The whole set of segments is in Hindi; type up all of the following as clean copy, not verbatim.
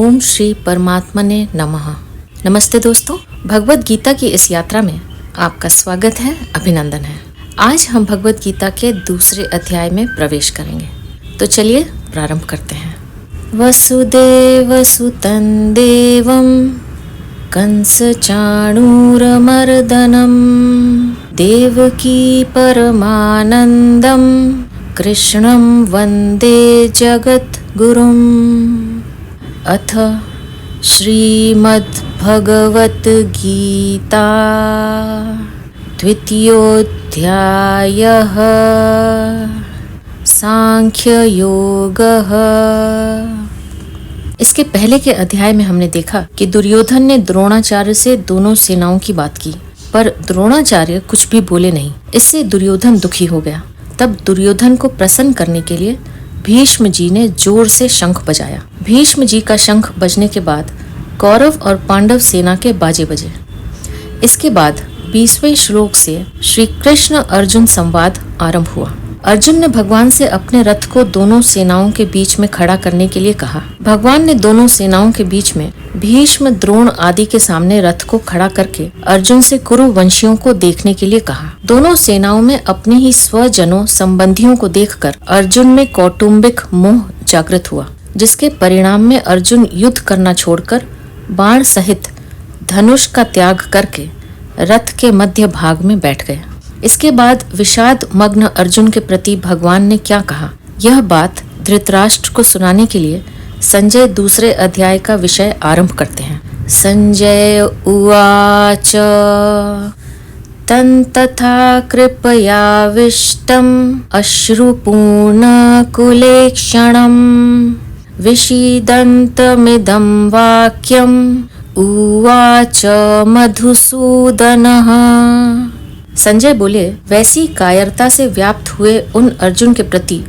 ओम श्री परमात्मने नमः। नमस्ते दोस्तों, भगवत गीता की इस यात्रा में आपका स्वागत है, अभिनंदन है। आज हम भगवत गीता के दूसरे अध्याय में प्रवेश करेंगे, तो चलिए प्रारंभ करते हैं। वसुदेव सुतं देवं कंस चाणूरमर्दनम देवकी परमानंदम कृष्णं वंदे जगद्गुरुम्। अथ श्रीमद्भगवद्गीता द्वितीयोऽध्यायः सांख्ययोगः। इसके पहले के अध्याय में हमने देखा कि दुर्योधन ने द्रोणाचार्य से दोनों सेनाओं की बात की, पर द्रोणाचार्य कुछ भी बोले नहीं। इससे दुर्योधन दुखी हो गया। तब दुर्योधन को प्रसन्न करने के लिए भीष्म जी ने जोर से शंख बजाया। भीष्म जी का शंख बजने के बाद कौरव और पांडव सेना के बाजे बजे। इसके बाद 20वें श्लोक से श्री कृष्ण अर्जुन संवाद आरंभ हुआ। अर्जुन ने भगवान से अपने रथ को दोनों सेनाओं के बीच में खड़ा करने के लिए कहा। भगवान ने दोनों सेनाओं के बीच में भीष्म, द्रोण आदि के सामने रथ को खड़ा करके अर्जुन से कुरु वंशियों को देखने के लिए कहा। दोनों सेनाओं में अपने ही स्वजनों संबंधियों को देखकर अर्जुन में कौटुंबिक मोह जागृत हुआ, जिसके परिणाम में अर्जुन युद्ध करना छोड़कर बाण सहित धनुष का त्याग करके रथ के मध्य भाग में बैठ गए। इसके बाद विषाद मग्न अर्जुन के प्रति भगवान ने क्या कहा, यह बात धृतराष्ट्र को सुनाने के लिए संजय दूसरे अध्याय का विषय आरंभ करते हैं। संजय उवाच तथा कृपयाविष्टम् अश्रुपूर्णकुलेक्षणम् विषीदन्तमिदं वाक्यम् उवाच मधुसूदनः। संजय बोले, वैसी कायरता से व्याप्त हुए उन अर्जुन के प्रति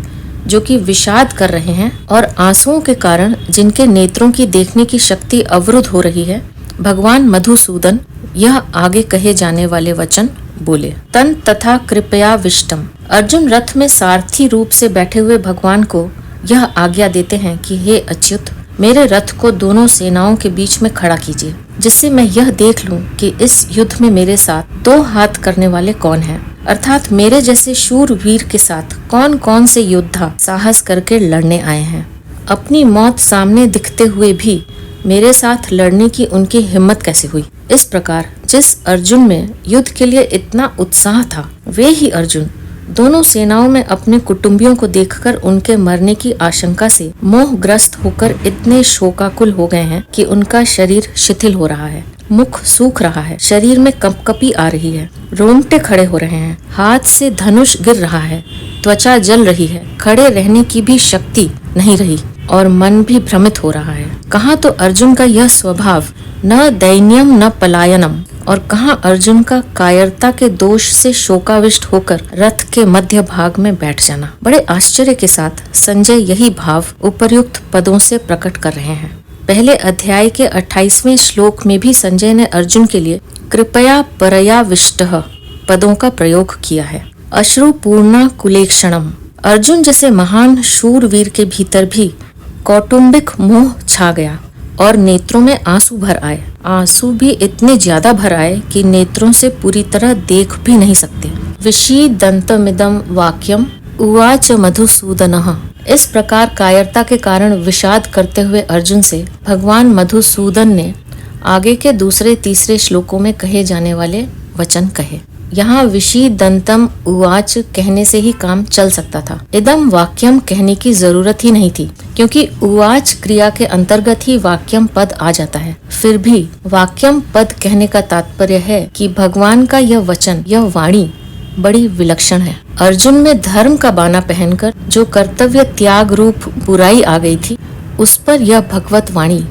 जो कि विषाद कर रहे हैं और आंसुओं के कारण जिनके नेत्रों की देखने की शक्ति अवरुद्ध हो रही है, भगवान मधुसूदन यह आगे कहे जाने वाले वचन बोले। तन तथा कृपया विष्टम। अर्जुन रथ में सारथी रूप से बैठे हुए भगवान को यह आज्ञा देते हैं कि हे अच्युत, मेरे रथ को दोनों सेनाओं के बीच में खड़ा कीजिए, जिससे मैं यह देख लूं कि इस युद्ध में मेरे साथ दो हाथ करने वाले कौन हैं, अर्थात मेरे जैसे शूर वीर के साथ कौन कौन से योद्धा साहस करके लड़ने आए हैं। अपनी मौत सामने दिखते हुए भी मेरे साथ लड़ने की उनकी हिम्मत कैसे हुई। इस प्रकार जिस अर्जुन में युद्ध के लिए इतना उत्साह था, वे ही अर्जुन दोनों सेनाओं में अपने कुटुंबियों को देखकर उनके मरने की आशंका से मोहग्रस्त होकर इतने शोकाकुल हो गए हैं कि उनका शरीर शिथिल हो रहा है, मुख सूख रहा है, शरीर में कंपकपी आ रही है, रोंगटे खड़े हो रहे हैं, हाथ से धनुष गिर रहा है, त्वचा जल रही है, खड़े रहने की भी शक्ति नहीं रही और मन भी भ्रमित हो रहा है। कहाँ तो अर्जुन का यह स्वभाव न दैन्यम न पलायनम, और कहाँ अर्जुन का कायरता के दोष से शोकाविष्ट होकर रथ के मध्य भाग में बैठ जाना। बड़े आश्चर्य के साथ संजय यही भाव उपर्युक्त पदों से प्रकट कर रहे हैं। पहले अध्याय के 28वें श्लोक में भी संजय ने अर्जुन के लिए कृपया परयाविष्टः पदों का प्रयोग किया है। अश्रुपूर्णा कुलेक्षणम। अर्जुन जैसे महान शूरवीर के भीतर भी कौटुंबिक मोह छा गया और नेत्रों में आंसू भर आए। आंसू भी इतने ज्यादा भर आए कि नेत्रों से पूरी तरह देख भी नहीं सकते। विषीदन्तमिदं वाक्यम उवाच मधुसूदनः। इस प्रकार कायरता के कारण विषाद करते हुए अर्जुन से भगवान मधुसूदन ने आगे के दूसरे तीसरे श्लोकों में कहे जाने वाले वचन कहे। यहाँ विषीदन्तम उवाच कहने से ही काम चल सकता था। इदम वाक्यम कहने की जरूरत ही नहीं थी, क्योंकि उवाच क्रिया के अंतर्गत ही वाक्यम पद आ जाता है। फिर भी वाक्यम पद कहने का तात्पर्य है कि भगवान का यह वचन, यह वाणी बड़ी विलक्षण है। अर्जुन में धर्म का बाना पहनकर जो कर्तव्य त्याग रूप बुराई आ गई थी, उस पर यह भगवत वाणी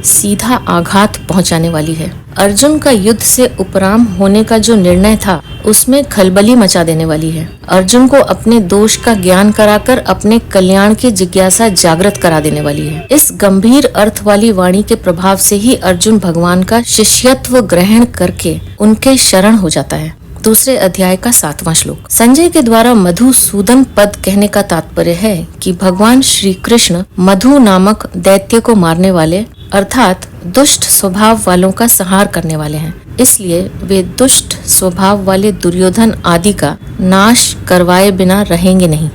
सीधा आघात पहुंचाने वाली है। अर्जुन का युद्ध से उपराम होने का जो निर्णय था, उसमें खलबली मचा देने वाली है। अर्जुन को अपने दोष का ज्ञान कराकर अपने कल्याण की जिज्ञासा जागृत करा देने वाली है। इस गंभीर अर्थ वाली वाणी के प्रभाव से ही अर्जुन भगवान का शिष्यत्व ग्रहण करके उनके शरण हो जाता है। दूसरे अध्याय का 7वां श्लोक। संजय के द्वारा मधुसूदन पद कहने का तात्पर्य है कि भगवान श्री कृष्ण मधु नामक दैत्य को मारने वाले अर्थात दुष्ट स्वभाव वालों का संहार करने वाले हैं। इसलिए वे दुष्ट स्वभाव वाले दुर्योधन आदि का नाश करवाए बिना रहेंगे नहीं।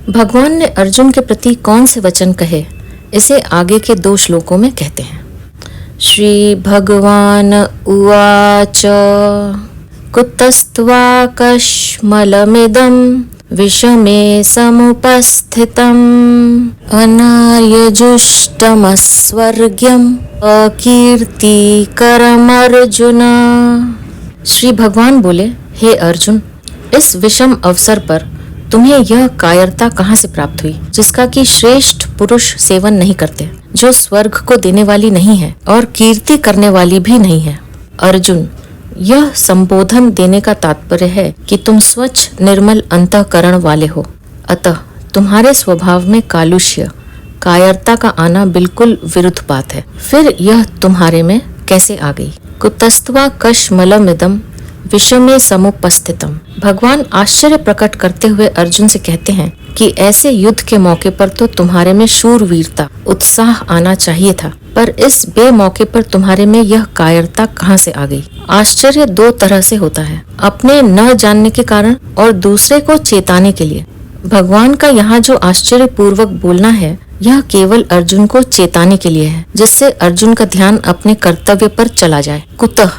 भगवान ने अर्जुन के प्रति कौन से वचन कहे, इसे आगे के 2 श्लोकों में कहते हैं। श्री भगवान उवाच कुतस्त्वाकश्मलमिदं विषमे समुपस्थितम् अनार्यजुष्टमस्वर्ग्यम् अकीर्तिकरमर्जुन। श्री भगवान बोले, हे अर्जुन, इस विषम अवसर पर तुम्हें यह कायरता कहाँ से प्राप्त हुई, जिसका कि श्रेष्ठ पुरुष सेवन नहीं करते, जो स्वर्ग को देने वाली नहीं है और कीर्ति करने वाली भी नहीं है। अर्जुन, यह संबोधन देने का तात्पर्य है कि तुम स्वच्छ निर्मल अंतःकरण वाले हो, अतः तुम्हारे स्वभाव में कालुष्य कायरता का आना बिल्कुल विरुद्ध बात है। फिर यह तुम्हारे में कैसे आ गई? कुतस्त्वा कश्मलमिदं विषमे समुपस्थितम। भगवान आश्चर्य प्रकट करते हुए अर्जुन से कहते हैं कि ऐसे युद्ध के मौके पर तो तुम्हारे में शूरवीरता उत्साह आना चाहिए था, पर इस बेमौके पर तुम्हारे में यह कायरता कहाँ से आ गई? आश्चर्य 2 तरह से होता है, अपने न जानने के कारण और दूसरे को चेताने के लिए। भगवान का यहाँ जो आश्चर्य पूर्वक बोलना है, यह केवल अर्जुन को चेताने के लिए है, जिससे अर्जुन का ध्यान अपने कर्तव्य पर चला जाए। कुतः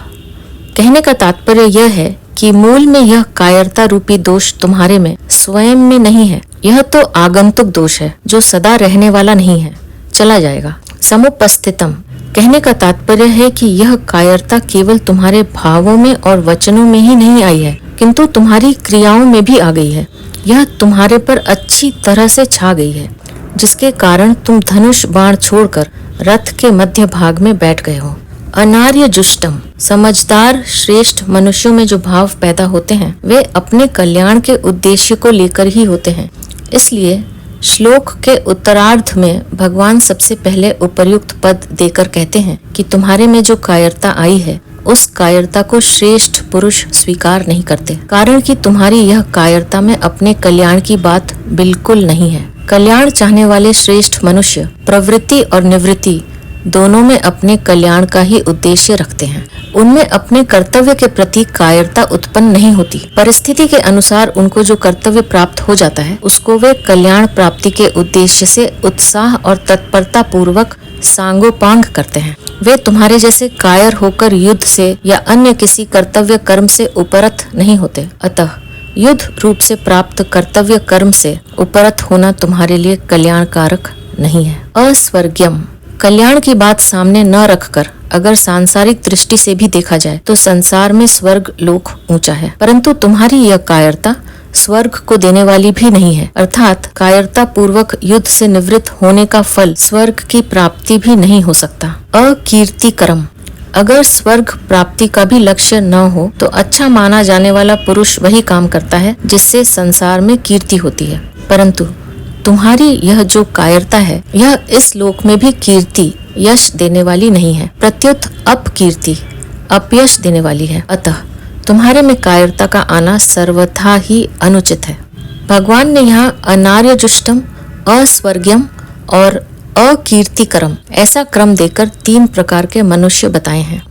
कहने का तात्पर्य यह है कि मूल में यह कायरता रूपी दोष तुम्हारे में स्वयं में नहीं है, यह तो आगंतुक दोष है जो सदा रहने वाला नहीं है, चला जाएगा। समुपस्थितम कहने का तात्पर्य है कि यह कायरता केवल तुम्हारे भावों में और वचनों में ही नहीं आई है, किंतु तुम्हारी क्रियाओं में भी आ गई है। यह तुम्हारे पर अच्छी तरह से छा गई है, जिसके कारण तुम धनुष बाण छोड़कर रथ के मध्य भाग में बैठ गए हो। अनार्य जुष्टम, समझदार श्रेष्ठ मनुष्यों में जो भाव पैदा होते हैं वे अपने कल्याण के उद्देश्य को लेकर ही होते हैं। इसलिए श्लोक के उत्तरार्ध में भगवान सबसे पहले उपर्युक्त पद देकर कहते हैं कि तुम्हारे में जो कायरता आई है उस कायरता को श्रेष्ठ पुरुष स्वीकार नहीं करते, कारण कि तुम्हारी यह कायरता में अपने कल्याण की बात बिल्कुल नहीं है। कल्याण चाहने वाले श्रेष्ठ मनुष्य प्रवृत्ति और निवृत्ति दोनों में अपने कल्याण का ही उद्देश्य रखते हैं। उनमें अपने कर्तव्य के प्रति कायरता उत्पन्न नहीं होती। परिस्थिति के अनुसार उनको जो कर्तव्य प्राप्त हो जाता है उसको वे कल्याण प्राप्ति के उद्देश्य से उत्साह और तत्परता पूर्वक सांगोपांग करते हैं। वे तुम्हारे जैसे कायर होकर युद्ध से या अन्य किसी कर्तव्य कर्म से उपरत नहीं होते। अतः युद्ध रूप से प्राप्त कर्तव्य कर्म से उपरत होना तुम्हारे लिए कल्याणकारक नहीं है। अस्वर्ग्यम, कल्याण की बात सामने न रखकर अगर सांसारिक दृष्टि से भी देखा जाए तो संसार में स्वर्ग लोक ऊंचा है, परंतु तुम्हारी यह कायरता स्वर्ग को देने वाली भी नहीं है। अर्थात कायरता पूर्वक युद्ध से निवृत्त होने का फल स्वर्ग की प्राप्ति भी नहीं हो सकता। अकीर्तिकरम, अगर स्वर्ग प्राप्ति का भी लक्ष्य न हो तो अच्छा माना जाने वाला पुरुष वही काम करता है जिससे संसार में कीर्ति होती है, परंतु तुम्हारी यह जो कायरता है यह इस लोक में भी कीर्ति यश देने वाली नहीं है, प्रत्युत अपकीर्ति अपयश देने वाली है। अतः तुम्हारे में कायरता का आना सर्वथा ही अनुचित है। भगवान ने यहाँ अनार्यजुष्टम, अस्वर्ग्यम और अकीर्तिकरम ऐसा क्रम देकर 3 प्रकार के मनुष्य बताए हैं।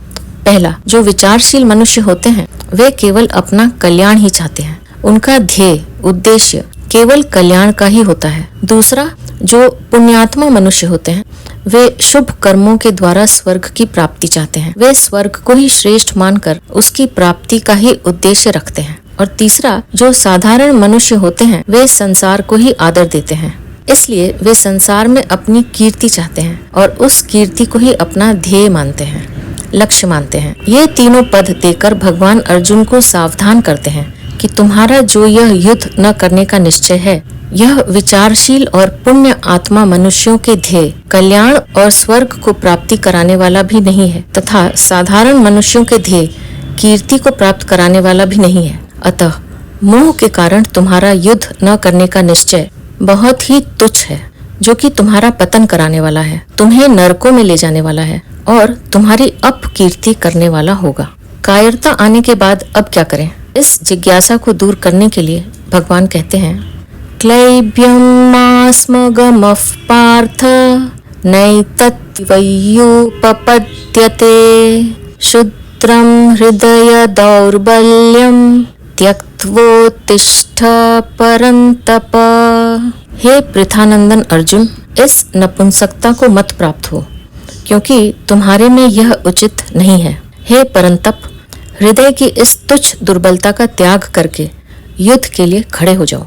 पहला, जो विचारशील मनुष्य होते हैं वे केवल अपना कल्याण ही चाहते हैं, उनका ध्येय उद्देश्य केवल कल्याण का ही होता है। दूसरा, जो पुण्यात्मा मनुष्य होते हैं वे शुभ कर्मों के द्वारा स्वर्ग की प्राप्ति चाहते हैं, वे स्वर्ग को ही श्रेष्ठ मानकर उसकी प्राप्ति का ही उद्देश्य रखते हैं। और तीसरा, जो साधारण मनुष्य होते हैं वे संसार को ही आदर देते हैं, इसलिए वे संसार में अपनी कीर्ति चाहते हैं और उस कीर्ति को ही अपना ध्येय मानते हैं, लक्ष्य मानते हैं। ये तीनों पद देकर भगवान अर्जुन को सावधान करते हैं कि तुम्हारा जो यह युद्ध न करने का निश्चय है यह विचारशील और पुण्य आत्मा मनुष्यों के ध्येय कल्याण और स्वर्ग को प्राप्ति कराने वाला भी नहीं है, तथा साधारण मनुष्यों के ध्येय कीर्ति को प्राप्त कराने वाला भी नहीं है। अतः मोह के कारण तुम्हारा युद्ध न करने का निश्चय बहुत ही तुच्छ है, जो कि तुम्हारा पतन कराने वाला है, तुम्हें नरकों में ले जाने वाला है और तुम्हारी अपकीर्ति करने वाला होगा। कायरता आने के बाद अब क्या करें? इस जिज्ञासा को दूर करने के लिए भगवान कहते हैं, क्लैब्यं मास्मगमः पार्थ नैतत् वैयुपपद्यते शुद्रं हृदय दौर्बल्यं त्यक्त्वोत्तिष्ठ परन्तप। हे पृथानंदन अर्जुन, इस नपुंसकता को मत प्राप्त हो, क्योंकि तुम्हारे में यह उचित नहीं है। हे परंतप, हृदय की इस तुच्छ दुर्बलता का त्याग करके युद्ध के लिए खड़े हो जाओ।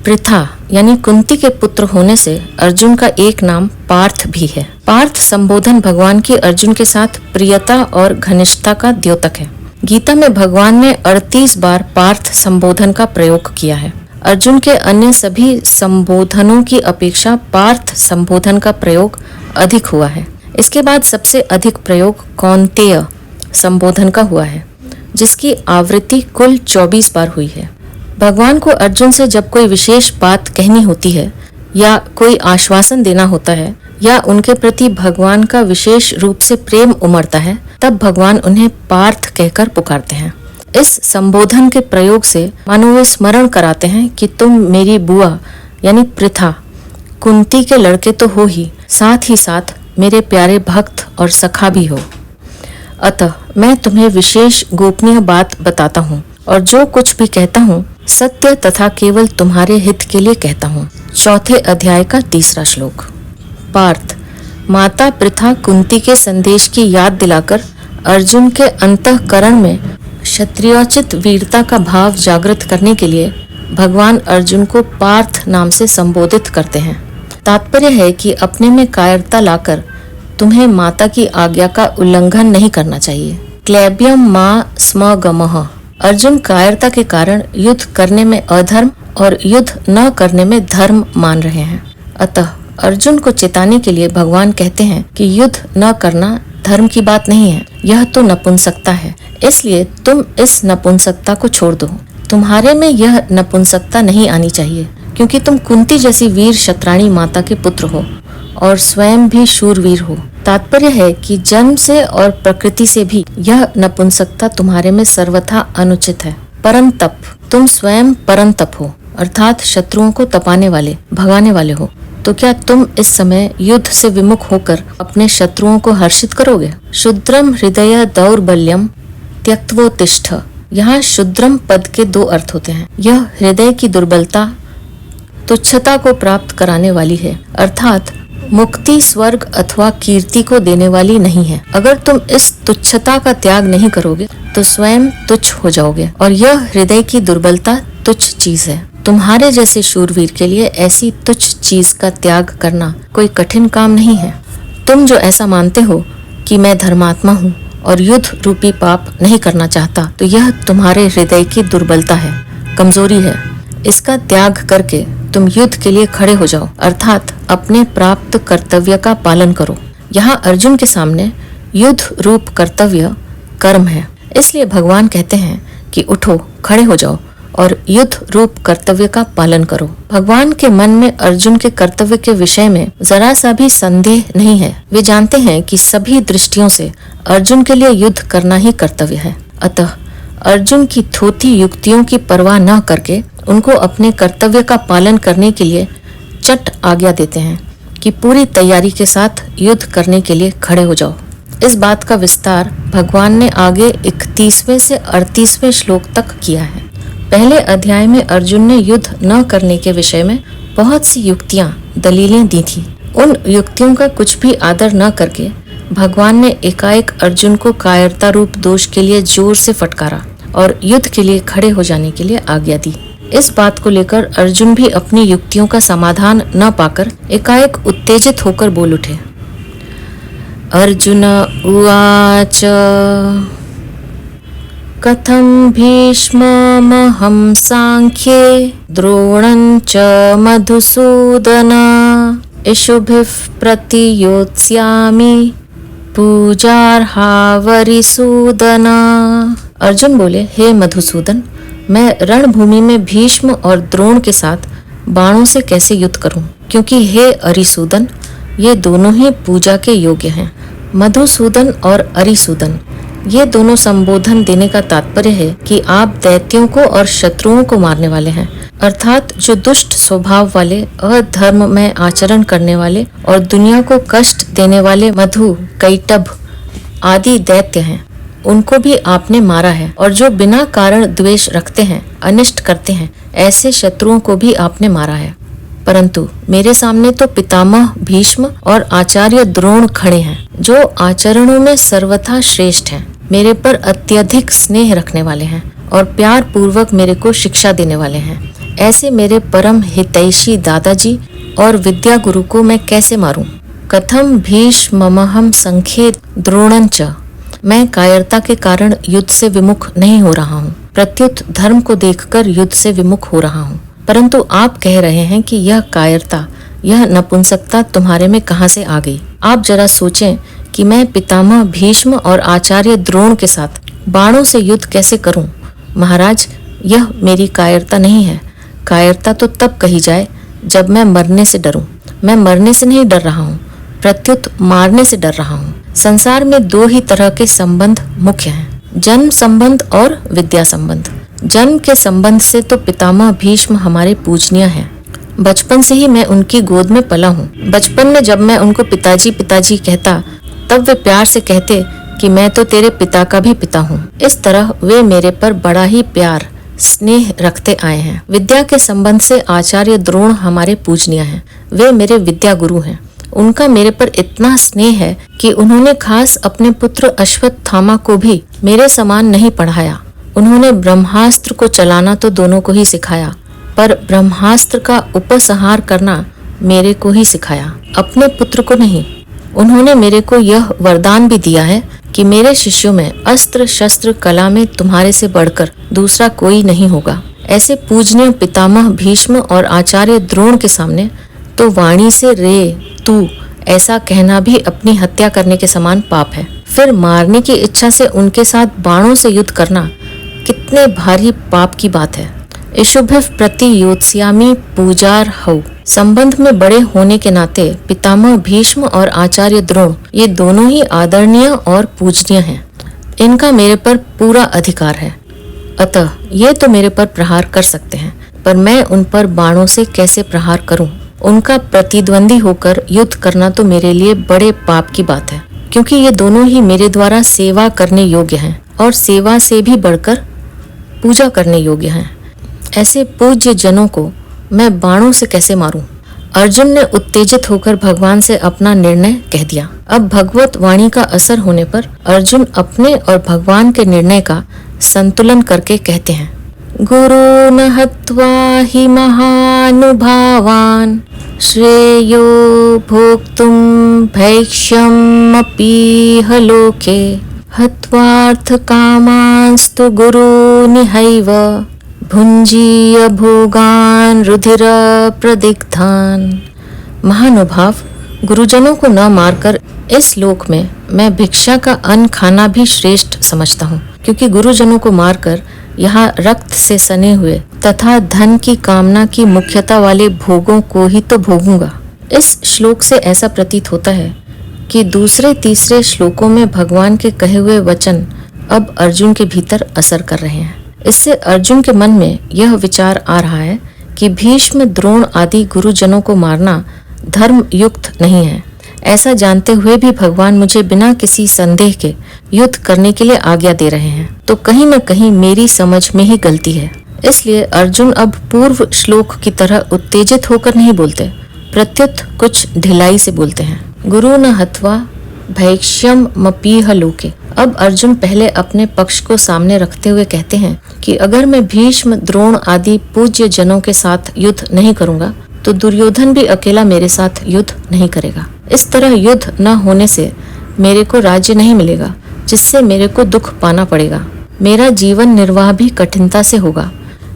पृथा यानी कुंती के पुत्र होने से अर्जुन का एक नाम पार्थ भी है। पार्थ संबोधन भगवान की अर्जुन के साथ प्रियता और घनिष्ठता का द्योतक है। गीता में भगवान ने 38 बार पार्थ संबोधन का प्रयोग किया है। अर्जुन के अन्य सभी संबोधनों की अपेक्षा पार्थ संबोधन का प्रयोग अधिक हुआ है। इसके बाद सबसे अधिक प्रयोग कौन्तेय संबोधन का हुआ है, जिसकी आवृत्ति कुल 24 बार हुई है। भगवान को अर्जुन से जब कोई विशेष बात कहनी होती है या कोई आश्वासन देना होता है या उनके प्रति भगवान का विशेष रूप से प्रेम उमड़ता है, तब भगवान उन्हें पार्थ कहकर पुकारते हैं। इस संबोधन के प्रयोग से मानो वे स्मरण कराते हैं कि तुम मेरी बुआ यानी पृथा कुंती के लड़के तो हो ही, साथ ही साथ मेरे प्यारे भक्त और सखा भी हो। अतः मैं तुम्हें विशेष गोपनीय बात बताता हूँ और जो कुछ भी कहता हूँ सत्य तथा केवल तुम्हारे हित के लिए कहता हूँ। चौथे अध्याय का 3रा श्लोक। पार्थ माता पृथा कुंती के संदेश की याद दिलाकर अर्जुन के अंतःकरण में क्षत्रियोचित वीरता का भाव जागृत करने के लिए भगवान अर्जुन को पार्थ नाम से संबोधित करते हैं। तात्पर्य है कि अपने में कायरता लाकर तुम्हें माता की आज्ञा का उल्लंघन नहीं करना चाहिए। क्लैब्यम मा स्म गमः। अर्जुन कायरता के कारण युद्ध करने में अधर्म और युद्ध न करने में धर्म मान रहे हैं। अतः अर्जुन को चेताने के लिए भगवान कहते हैं कि युद्ध न करना धर्म की बात नहीं है, यह तो नपुंसकता है। इसलिए तुम इस नपुंसकता को छोड़ दो। तुम्हारे में यह नपुंसकता नहीं आनी चाहिए, क्योंकि तुम कुंती जैसी वीर शत्राणी माता के पुत्र हो और स्वयं भी शूरवीर हो। तात्पर्य है कि जन्म से और प्रकृति से भी यह नपुंसकता तुम्हारे में सर्वथा अनुचित है। परंतप, तुम स्वयं परंतप हो, अर्थात शत्रुओं को तपाने वाले, भगाने वाले हो। तो क्या तुम इस समय युद्ध से विमुख होकर अपने शत्रुओं को हर्षित करोगे? शुद्रम हृदय दौर्बल्यम त्यक्त्वोत्तिष्ठ। यहाँ शुद्रम पद के 2 अर्थ होते हैं। यह हृदय की दुर्बलता, तुच्छता को प्राप्त कराने वाली है, अर्थात मुक्ति, स्वर्ग अथवा कीर्ति को देने वाली नहीं है। अगर तुम इस तुच्छता का त्याग नहीं करोगे तो स्वयं तुच्छ हो जाओगे, और यह हृदय की दुर्बलता तुच्छ चीज है। तुम्हारे जैसे शूरवीर के लिए ऐसी तुच्छ चीज का त्याग करना कोई कठिन काम नहीं है। तुम जो ऐसा मानते हो कि मैं धर्मात्मा हूँ और युद्ध रूपी पाप नहीं करना चाहता, तो यह तुम्हारे हृदय की दुर्बलता है, कमजोरी है। इसका त्याग करके तुम युद्ध के लिए खड़े हो जाओ, अर्थात अपने प्राप्त कर्तव्य का पालन करो। यहाँ अर्जुन के सामने युद्ध रूप कर्तव्य कर्म है, इसलिए भगवान कहते हैं कि उठो, खड़े हो जाओ और युद्ध रूप कर्तव्य का पालन करो। भगवान के मन में अर्जुन के कर्तव्य के विषय में जरा सा भी संदेह नहीं है। वे जानते हैं कि सभी दृष्टियों से अर्जुन के लिए युद्ध करना ही कर्तव्य है। अतः अर्जुन की थोथी युक्तियों की परवाह न करके उनको अपने कर्तव्य का पालन करने के लिए चट आज्ञा देते हैं कि पूरी तैयारी के साथ युद्ध करने के लिए खड़े हो जाओ। इस बात का विस्तार भगवान ने आगे 31वें से 38वें श्लोक तक किया है। पहले अध्याय में अर्जुन ने युद्ध न करने के विषय में बहुत सी युक्तियां, दलीलें दी थी। उन युक्तियों का कुछ भी आदर न करके भगवान ने एकाएक अर्जुन को कायरता रूप दोष के लिए जोर से फटकारा और युद्ध के लिए खड़े हो जाने के लिए आज्ञा दी। इस बात को लेकर अर्जुन भी अपनी युक्तियों का समाधान न पाकर एकाएक उत्तेजित होकर बोल उठे। अर्जुन उवाच कथं भीष्ममहं सांख्ये द्रोणं च मधुसूदन इषुभिः प्रतियोत्स्यामि पूजार्हा वरिसूदन। अर्जुन बोले, हे मधुसूदन, मैं रणभूमि में भीष्म और द्रोण के साथ बाणों से कैसे युद्ध करूं, क्योंकि हे अरिसूदन, ये दोनों ही पूजा के योग्य हैं। मधुसूदन और अरिसूदन, ये दोनों संबोधन देने का तात्पर्य है कि आप दैत्यों को और शत्रुओं को मारने वाले हैं। अर्थात जो दुष्ट स्वभाव वाले, अधर्म में आचरण करने वाले और दुनिया को कष्ट देने वाले मधु, कैटभ आदि दैत्य हैं, उनको भी आपने मारा है। और जो बिना कारण द्वेष रखते हैं, अनिष्ट करते हैं, ऐसे शत्रुओं को भी आपने मारा है। परंतु मेरे सामने तो पितामह भीष्म और आचार्य द्रोण खड़े हैं, जो आचरणों में सर्वथा श्रेष्ठ हैं, मेरे पर अत्यधिक स्नेह रखने वाले हैं और प्यार पूर्वक मेरे को शिक्षा देने वाले हैं। ऐसे मेरे परम हितैषी दादाजी और विद्या गुरु को मैं कैसे मारूं? कथम भीष्ममहं संख्ये द्रोणंच। मैं कायरता के कारण युद्ध से विमुख नहीं हो रहा हूँ, प्रत्युत धर्म को देखकर युद्ध से विमुख हो रहा हूँ। परंतु आप कह रहे हैं कि यह कायरता, यह नपुंसकता तुम्हारे में कहाँ से आ गई? आप जरा सोचें कि मैं पितामह भीष्म और आचार्य द्रोण के साथ बाणों से युद्ध कैसे करूं? महाराज, यह मेरी कायरता नहीं है। कायरता तो तब कही जाए जब मैं मरने से डरूं। मैं मरने से नहीं डर रहा हूं, प्रत्युत मारने से डर रहा हूं। संसार में दो ही तरह के संबंध मुख्य हैं, जन्म संबंध और विद्या संबंध। जन्म के संबंध से तो पितामह भीष्म हमारे पूजनीय हैं। बचपन से ही मैं उनकी गोद में पला हूँ। बचपन में जब मैं उनको पिताजी पिताजी कहता, तब वे प्यार से कहते कि मैं तो तेरे पिता का भी पिता हूँ। इस तरह वे मेरे पर बड़ा ही प्यार स्नेह रखते आए हैं। विद्या के संबंध से आचार्य द्रोण हमारे पूजनीय हैं। वे मेरे विद्या गुरु हैं। उनका मेरे पर इतना स्नेह है कि उन्होंने खास अपने पुत्र अश्वत्थामा को भी मेरे समान नहीं पढ़ाया। उन्होंने ब्रह्मास्त्र को चलाना तो दोनों को ही सिखाया, पर ब्रह्मास्त्र का उपसंहार करना मेरे को ही सिखाया, अपने पुत्र को नहीं। उन्होंने मेरे को यह वरदान भी दिया है कि मेरे शिष्यों में अस्त्र शस्त्र कला में तुम्हारे से बढ़कर दूसरा कोई नहीं होगा। ऐसे पूजनीय पितामह भीष्म और आचार्य द्रोण के सामने तो वाणी से रे तू ऐसा कहना भी अपनी हत्या करने के समान पाप है। फिर मारने की इच्छा से उनके साथ बाणों से युद्ध करना कितने भारी पाप की बात है। इशुभिव प्रति योत्स्यामि पूजार हौ। संबंध में बड़े होने के नाते पितामह भीष्म और आचार्य द्रोण ये दोनों ही आदरणीय और पूजनीय हैं। इनका मेरे पर पूरा अधिकार है। अतः ये तो मेरे पर प्रहार कर सकते हैं, पर मैं उन पर बाणों से कैसे प्रहार करूं? उनका प्रतिद्वंदी होकर युद्ध करना तो मेरे लिए बड़े पाप की बात है, क्योंकि ये दोनों ही मेरे द्वारा सेवा करने योग्य हैं और सेवा से भी बढ़कर पूजा करने योग्य हैं। ऐसे पूज्य जनों को मैं बाणों से कैसे मारूं? अर्जुन ने उत्तेजित होकर भगवान से अपना निर्णय कह दिया। अब भगवत वाणी का असर होने पर अर्जुन अपने और भगवान के निर्णय का संतुलन करके कहते हैं, गुरु न हत्वा हि महानुभावान श्रेयो भोक्तुम भैक्ष्यमपीह लोके हत्वार्थ कामांस्तु गुरूनिहैव भुंजीय भोगान रुधिर प्रदिग्धान। महानुभाव, गुरुजनों को न मारकर इस लोक में मैं भिक्षा का अन्न खाना भी श्रेष्ठ समझता हूँ, क्योंकि गुरुजनों को मारकर यहाँ रक्त से सने हुए तथा धन की कामना की मुख्यता वाले भोगों को ही तो भोगूंगा। इस श्लोक से ऐसा प्रतीत होता है कि दूसरे तीसरे श्लोकों में भगवान के कहे हुए वचन अब अर्जुन के भीतर असर कर रहे हैं। इससे अर्जुन के मन में यह विचार आ रहा है कि भीष्म द्रोण आदि गुरुजनों को मारना धर्म युक्त नहीं है। ऐसा जानते हुए भी भगवान मुझे बिना किसी संदेह के युद्ध करने के लिए आज्ञा दे रहे हैं, तो कहीं न कहीं मेरी समझ में ही गलती है। इसलिए अर्जुन अब पूर्व श्लोक की तरह उत्तेजित होकर नहीं बोलते, प्रत्युत कुछ ढिलाई से बोलते हैं। गुरु न हत्वा भैक्ष्यम मपीह लोके। अब अर्जुन पहले अपने पक्ष को सामने रखते हुए कहते हैं कि अगर मैं भीष्म द्रोण आदि पूज्य जनों के साथ युद्ध नहीं करूंगा तो दुर्योधन भी अकेला मेरे साथ युद्ध नहीं करेगा। इस तरह युद्ध न होने से मेरे को राज्य नहीं मिलेगा, जिससे मेरे को दुख पाना पड़ेगा। मेरा जीवन निर्वाह भी कठिनता से होगा।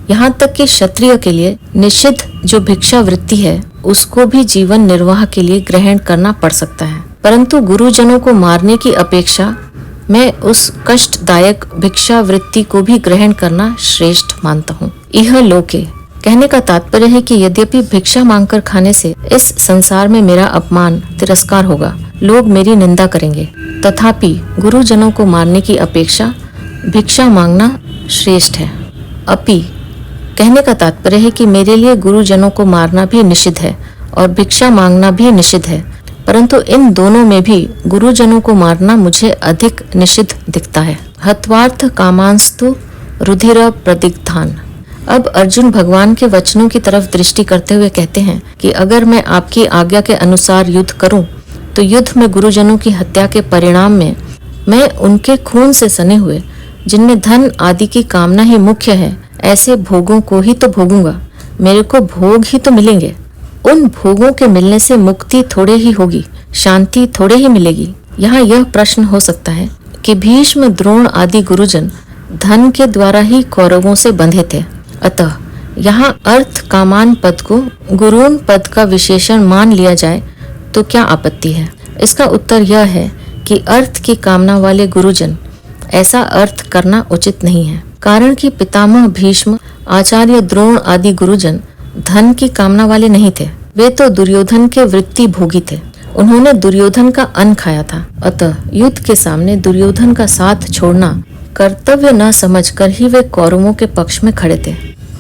यहाँ तक कि क्षत्रिय के लिए निषिद्ध जो भिक्षा वृत्ति है उसको भी जीवन निर्वाह के लिए ग्रहण करना पड़ सकता है। परंतु गुरुजनों को मारने की अपेक्षा मैं उस कष्टदायक भिक्षा वृत्ति को भी ग्रहण करना श्रेष्ठ मानता हूँ। यह लोके कहने का तात्पर्य है कि यद्यपि भिक्षा मांगकर खाने से इस संसार में मेरा अपमान तिरस्कार होगा, लोग मेरी निंदा करेंगे, तथापि गुरुजनों को मारने की अपेक्षा भिक्षा मांगना श्रेष्ठ है। अपि कहने का तात्पर्य है कि मेरे लिए गुरुजनों को मारना भी निषिद्ध है और भिक्षा मांगना भी निषिद्ध है, परंतु इन दोनों में भी गुरुजनों को मारना मुझे अधिक निषिद्ध दिखता है। हत्वार्थ कामांस्तु रुधिर प्रदिग्धान। अब अर्जुन भगवान के वचनों की तरफ दृष्टि करते हुए कहते हैं कि अगर मैं आपकी आज्ञा के अनुसार युद्ध करूं, तो युद्ध में गुरुजनों की हत्या के परिणाम में मैं उनके खून से सने हुए, जिनमें धन आदि की कामना ही मुख्य है, ऐसे भोगों को ही तो भोगूंगा। मेरे को भोग ही तो मिलेंगे। उन भोगों के मिलने से मुक्ति थोड़े ही होगी, शांति थोड़े ही मिलेगी। यहाँ यह प्रश्न हो सकता है कि भीष्म, द्रोण आदि गुरुजन धन के द्वारा ही कौरवों से बंधे थे, अतः यहाँ अर्थ कामान पद को गुरून पद का विशेषण मान लिया जाए तो क्या आपत्ति है? इसका उत्तर यह है कि अर्थ की कामना वाले गुरुजन ऐसा अर्थ करना उचित नहीं है, कारण कि पितामह भीष्म, आचार्य द्रोण आदि गुरुजन धन की कामना वाले नहीं थे। वे तो दुर्योधन के वृत्ति भोगी थे। उन्होंने दुर्योधन का अन्न खाया था, अतः युद्ध के सामने दुर्योधन का साथ छोड़ना कर्तव्य न समझकर ही वे कौरवों के पक्ष में खड़े थे।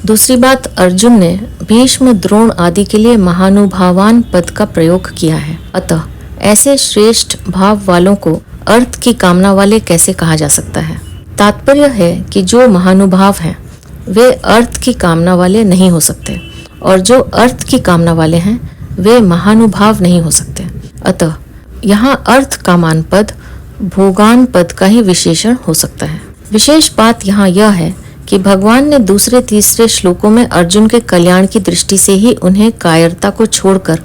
दूसरी बात, अर्जुन ने भीष्म, द्रोण आदि के लिए महानुभावान पद का प्रयोग किया है, अतः ऐसे श्रेष्ठ भाव वालों को अर्थ की कामना वाले कैसे कहा जा सकता है? तात्पर्य है कि जो महानुभाव हैं वे अर्थ की कामना वाले नहीं हो सकते, और जो अर्थ की कामना वाले हैं वे महानुभाव नहीं हो सकते। अतः यहाँ अर्थ कामान पद भोगान पद का ही विशेषण हो सकता है। विशेष बात यहाँ यह है कि भगवान ने दूसरे तीसरे श्लोकों में अर्जुन के कल्याण की दृष्टि से ही उन्हें कायरता को छोड़कर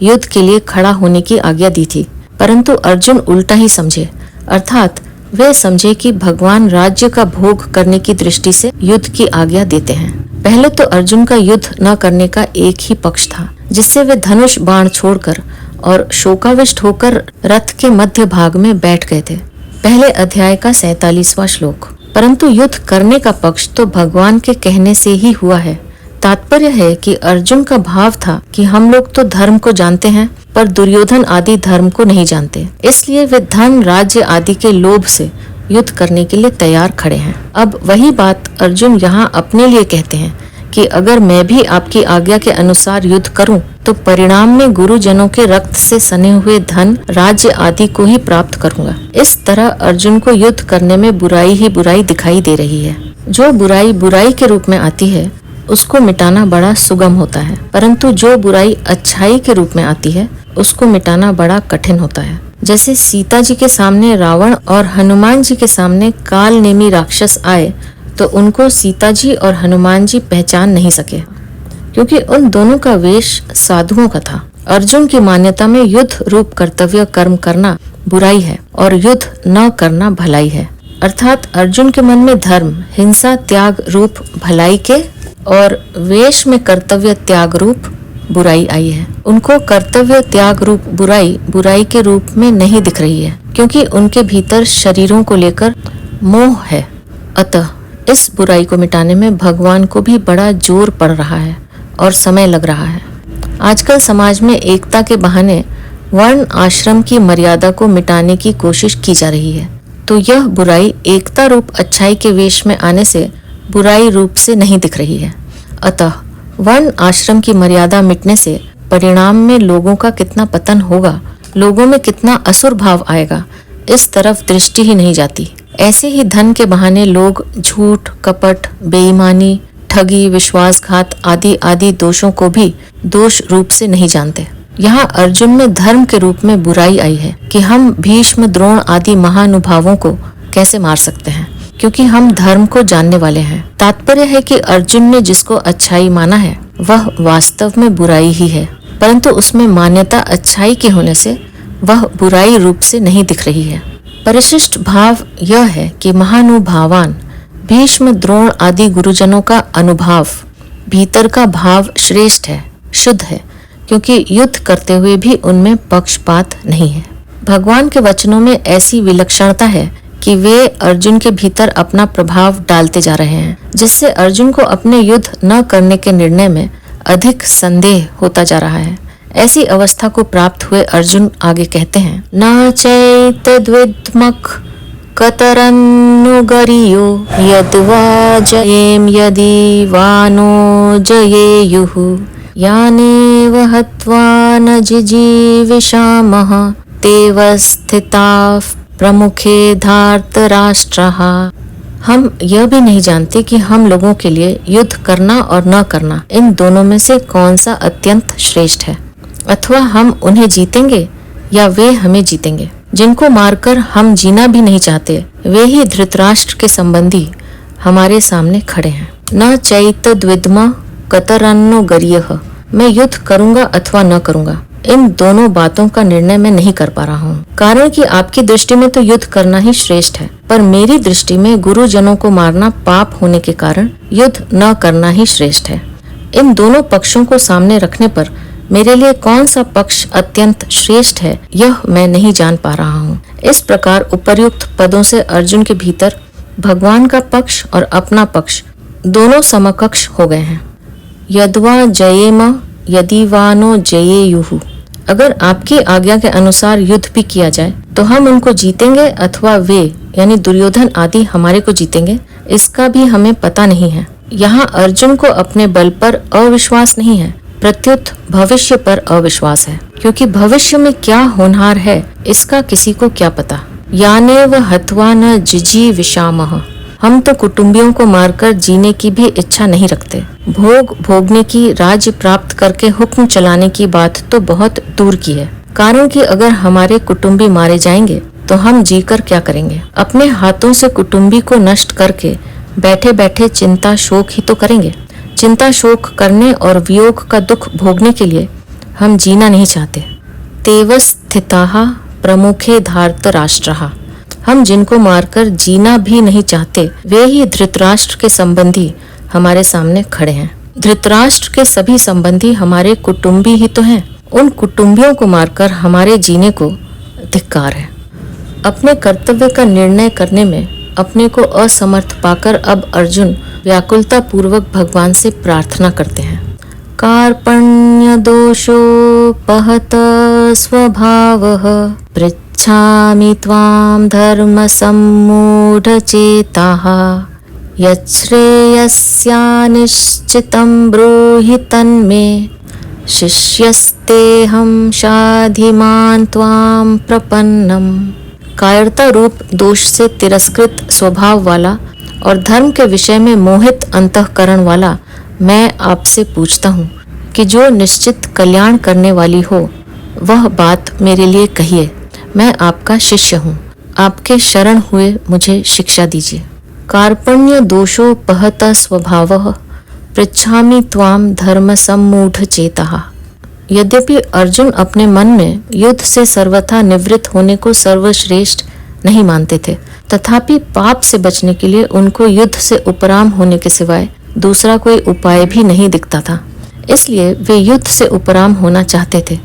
युद्ध के लिए खड़ा होने की आज्ञा दी थी, परंतु अर्जुन उल्टा ही समझे, अर्थात वे समझे कि भगवान राज्य का भोग करने की दृष्टि से युद्ध की आज्ञा देते हैं। पहले तो अर्जुन का युद्ध न करने का एक ही पक्ष था, जिससे वे धनुष बाण छोड़कर और शोकाविष्ट होकर रथ के मध्य भाग में बैठ गए थे। पहले अध्याय का 47वां श्लोक। परंतु युद्ध करने का पक्ष तो भगवान के कहने से ही हुआ है। तात्पर्य है कि अर्जुन का भाव था कि हम लोग तो धर्म को जानते हैं, पर दुर्योधन आदि धर्म को नहीं जानते, इसलिए वे धन, राज्य आदि के लोभ से युद्ध करने के लिए तैयार खड़े हैं। अब वही बात अर्जुन यहाँ अपने लिए कहते हैं कि अगर मैं भी आपकी आज्ञा के अनुसार युद्ध करूं, तो परिणाम में गुरुजनों के रक्त से सने हुए धन, राज्य आदि को ही प्राप्त करूंगा। इस तरह अर्जुन को युद्ध करने में बुराई ही बुराई दिखाई दे रही है। जो बुराई बुराई के रूप में आती है उसको मिटाना बड़ा सुगम होता है, परंतु जो बुराई अच्छाई के रूप में आती है उसको मिटाना बड़ा कठिन होता है। जैसे सीता जी के सामने रावण और हनुमान जी के सामने काल नेमी राक्षस आए, तो उनको सीता जी और हनुमान जी पहचान नहीं सके, क्योंकि उन दोनों का वेश साधुओं का था। अर्जुन की मान्यता में युद्ध रूप कर्तव्य कर्म करना बुराई है और युद्ध न करना भलाई है, अर्थात अर्जुन के मन में धर्म, हिंसा, त्याग रूप भलाई के और वेश में कर्तव्य त्याग रूप बुराई आई है। उनको कर्तव्य त्याग रूप बुराई बुराई के रूप में नहीं दिख रही है, क्योंकि उनके भीतर शरीरों को लेकर मोह है। अतः इस बुराई को मिटाने में भगवान को भी बड़ा जोर पड़ रहा है और समय लग रहा है। आजकल समाज में एकता के बहाने वर्ण आश्रम की मर्यादा को मिटाने की कोशिश की जा रही है, तो यह बुराई एकता रूप अच्छाई के वेश में आने से बुराई रूप से नहीं दिख रही है। अतः वर्ण आश्रम की मर्यादा मिटने से परिणाम में लोगों का कितना पतन होगा, लोगों में कितना असुर भाव आएगा, इस तरफ दृष्टि ही नहीं जाती। ऐसे ही धन के बहाने लोग झूठ, कपट, बेईमानी, ठगी, विश्वासघात आदि आदि दोषों को भी दोष रूप से नहीं जानते। यहाँ अर्जुन में धर्म के रूप में बुराई आई है कि हम भीष्म, द्रोण आदि महानुभावों को कैसे मार सकते हैं, क्योंकि हम धर्म को जानने वाले हैं। तात्पर्य है कि अर्जुन ने जिसको अच्छाई माना है वह वास्तव में बुराई ही है, परंतु उसमें मान्यता अच्छाई के होने से वह बुराई रूप से नहीं दिख रही है। परिशिष्ट भाव यह है कि महानुभावान भीष्म, द्रोण आदि गुरुजनों का अनुभाव, भीतर का भाव श्रेष्ठ है, शुद्ध है, क्योंकि युद्ध करते हुए भी उनमें पक्षपात नहीं है। भगवान के वचनों में ऐसी विलक्षणता है कि वे अर्जुन के भीतर अपना प्रभाव डालते जा रहे हैं, जिससे अर्जुन को अपने युद्ध न करने के निर्णय में अधिक संदेह होता जा रहा है। ऐसी अवस्था को प्राप्त हुए अर्जुन आगे कहते हैं, न चैतद्विद्मक कतरन्नु गरियो यद्वा जयेम यदि वानो जयेयुः यानेव हत्वा न जिजीविषामः तेव स्थिताः प्रमुखे धार्तराष्ट्रः। हम यह भी नहीं जानते कि हम लोगों के लिए युद्ध करना और न करना, इन दोनों में से कौन सा अत्यंत श्रेष्ठ है, अथवा हम उन्हें जीतेंगे या वे हमें जीतेंगे। जिनको मारकर हम जीना भी नहीं चाहते, वे ही धृतराष्ट्र के संबंधी हमारे सामने खड़े हैं। न चैत द्विद्म कतरन्नो गरियः, मैं युद्ध करूंगा अथवा न करूंगा, इन दोनों बातों का निर्णय मैं नहीं कर पा रहा हूँ। कारण कि आपकी दृष्टि में तो युद्ध करना ही श्रेष्ठ है, पर मेरी दृष्टि में गुरुजनों को मारना पाप होने के कारण युद्ध न करना ही श्रेष्ठ है। इन दोनों पक्षों को सामने रखने पर मेरे लिए कौन सा पक्ष अत्यंत श्रेष्ठ है, यह मैं नहीं जान पा रहा हूँ। इस प्रकार उपर्युक्त पदों से अर्जुन के भीतर भगवान का पक्ष और अपना पक्ष दोनों समकक्ष हो गए हैं। यद्वा जयेम यदि वानो जयेयुः, अगर आपकी आज्ञा के अनुसार युद्ध भी किया जाए तो हम उनको जीतेंगे अथवा वे यानी दुर्योधन आदि हमारे को जीतेंगे, इसका भी हमें पता नहीं है। यहाँ अर्जुन को अपने बल पर अविश्वास नहीं है, प्रत्युत भविष्य पर अविश्वास है, क्योंकि भविष्य में क्या होनहार है इसका किसी को क्या पता। यानेव हत्वा न जिजीविषामः, हम तो कुटुंबियों को मारकर जीने की भी इच्छा नहीं रखते। भोग भोगने की, राज्य प्राप्त करके हुक्म चलाने की बात तो बहुत दूर की है। कारण कि अगर हमारे कुटुंबी मारे जाएंगे तो हम जीकर क्या करेंगे। अपने हाथों से कुटुंबी को नष्ट करके बैठे बैठे चिंता शोक ही तो करेंगे। चिंता शोक करने और वियोग का दुख भोगने के लिए हम जीना नहीं चाहते। तेव स्थिताः प्रमुखे धार्तराष्ट्रः, हम जिनको मारकर जीना भी नहीं चाहते, वे ही धृतराष्ट्र के संबंधी हमारे सामने खड़े हैं। धृतराष्ट्र के सभी संबंधी हमारे कुटुंबी ही तो हैं। उन कुटुंबियों को मारकर हमारे जीने को धिक्कार है। अपने कर्तव्य का निर्णय करने में अपने को असमर्थ पाकर अब अर्जुन व्याकुलता पूर्वक भगवान से प्रार्थना करते हैं। कार्पण्य दोषोपहत स्वभावः पृच्छामि त्वां धर्म सम्मूढचेताः यच्छ्रेयस्यानिश्चितं ब्रूहि तन्मे शिष्यस्तेऽहं शाधिमान् त्वां प्रपन्नम्। कायरता रूप दोष से तिरस्कृत स्वभाव वाला और धर्म के विषय में मोहित अंतःकरण वाला मैं आपसे पूछता हूँ कि जो निश्चित कल्याण करने वाली हो वह बात मेरे लिए कहिए। मैं आपका शिष्य हूँ, आपके शरण हुए मुझे शिक्षा दीजिए। कार्पण्य दोषोपहत स्वभावः पृच्छामि त्वां धर्म सम्मूढचेतः। यद्यपि अर्जुन अपने मन में युद्ध से सर्वथा निवृत्त होने को सर्वश्रेष्ठ नहीं मानते थे, तथापि पाप से बचने के लिए उनको युद्ध से उपराम होने के सिवाय दूसरा कोई उपाय भी नहीं दिखता था। इसलिए वे युद्ध से उपराम होना चाहते थे